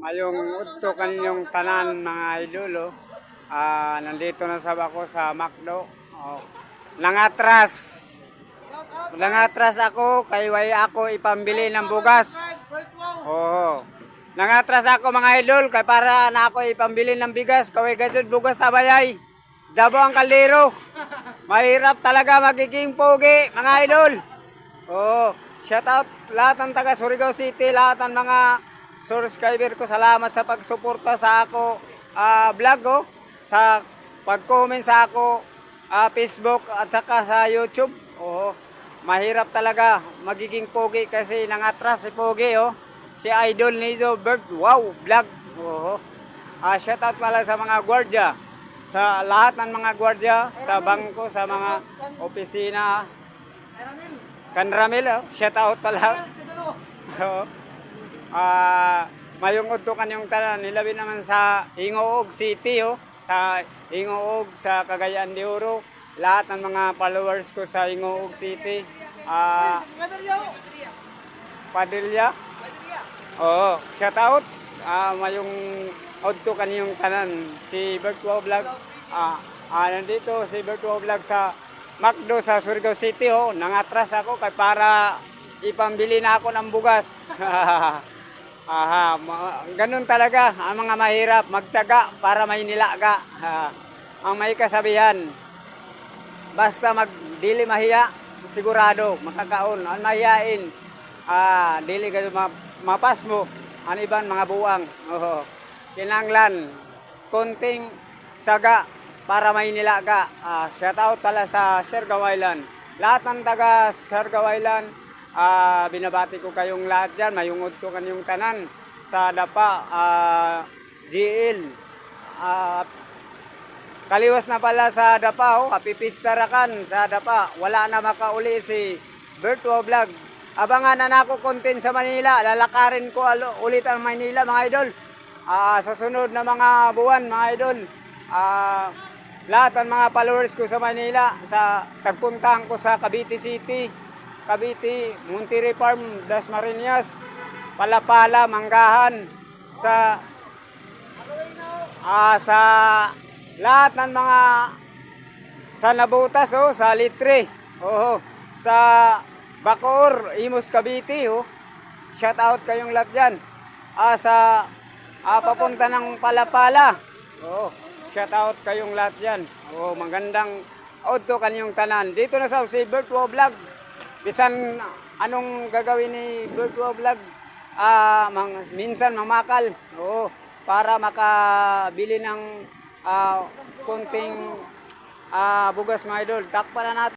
Mayong udto kanyong tanan mga idolo. Nandito na sab ako sa Macdo. Nangatras. Nangatras ako kay way ako ipambili ng bugas. Oo. Nangatras ako mga idol kay para na ako ipambili ng bigas. Kaway gadud bugas sa bayay. Dabo ang kaldero. Mahirap talaga magiging pogi mga idol. Oo. Shout out lahat ng taga Surigao City, lahat ng mga subscriber ko. Salamat sa pagsuporta sa ako vlog ko, sa pag-comment sa ako Facebook at saka sa YouTube. Oo. Mahirap talaga magiging pogi kasi nangatras si pogi Si Idol Nizo Bird, wow, vlog. Oo. Shout out pala sa mga gwardiya, sa lahat ng mga gwardiya, sa bangko, sa mga opisina. Kanramil, shout out pala. Mayong udtukan yung tanan, nilabi naman sa Hingoog City, sa Hingoog, sa Cagayan de Oro. Lahat ng mga followers ko sa Hingoog City. Padilla. Oo, shout out. Mayong udtukan yung tanan, si Virtual Vlog. Nandito si Virtual Vlog sa Macdo sa Surigao City. Nangatras ako kay para ipambili na ako ng bugas. Ganun talaga ang mga mahirap, magtaga para may nilaga. Ang may kasabihan, basta magdili mahiya, sigurado makakaon. Ang mahiyain, dili ka mapas mo ang iban mga buwang. Kinanglan konting tsaga para may nilaga. Shout out pala sa Siargao Island. Lahat ng taga Siargao Island, binabati ko kayong lahat dyan. Mayungod ko kanyong tanan sa Dapa, GL. Kaliwas na pala sa Dapa, kapipistarakan sa Dapa. Wala na makauli si Virtual Vlog. Abangan na nako content sa Manila. Lalakarin ko ulit ang Manila mga idol. Sa sunod na mga buwan mga idol. Lahat ng mga followers ko sa Manila, sa tagpuntahan ko sa Cavite City, Cavite, Monterrey Farm, Dasmariñas, Palapala, Manggahan, sa lahat ng mga sa Nabutas, sa Litre, sa Bacoor, Imus, Cavite, shout out kayong lahat dyan. Sa papunta ng Palapala, shout out kayong lahat dyan. Magandang auto kanyong tanan. Dito na sa si Virtual Vlog. Bisan anong gagawin ni Virtual Vlog, minsan mamakal. Para makabili ng konting bugas mga idol. Takpan na natin.